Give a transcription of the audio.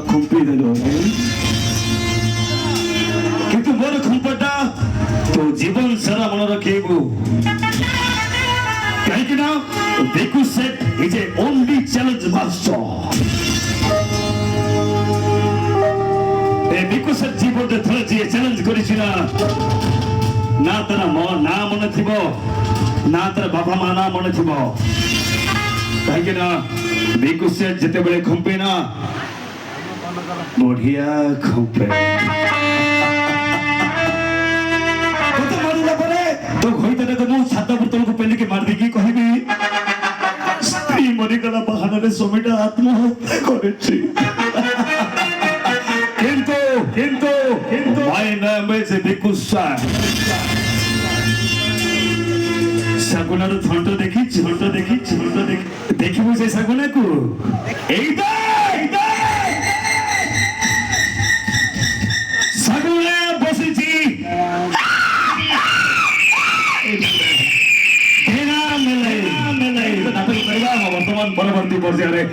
খুম্পি দিল কিন্তু মোর খুম্পটা তো জীবন সারা মনে রাখিব কাହିଁକି ନା Bhikkhu Seth is a only challenge master Bhikkhu Seth জীবনে থরে যে চ্যালেঞ্জ করেছিল না তার না মনে থিব না তার বাবা মা না মনে থিব কাହିଁକି ନା Bhikkhu Seth যেতেବେଳେ খুম্পে না বঢ়িয়া খুম্পে কথা মারিলা পরে তো হইতে তো ମୁଁ ଛାତ ତଳକୁ ପେଲିକି ମାରିଦେଇକି କହିବି ସ୍ତ୍ରୀ ମରିଗଲା ବାହାନାରେ ସ୍ୱାମୀଟା ଆତ୍ମହତ୍ୟା କରିଛି କିନ୍ତୁ କିନ୍ତୁ କିନ୍ତୁ my name is Bhikkhu Seth ଶାଗୁଣାର ଥଣ୍ଟ ଦେଖିଛୁ ଦେଖିବୁ ସେ ଶାଗୁଣାକୁ ଏଇଟା ଶାଗୁଣା ବସିଛି ବର୍ତ୍ତମାନ ପରବର୍ତ୍ତୀ ପର୍ଯ୍ୟାୟରେ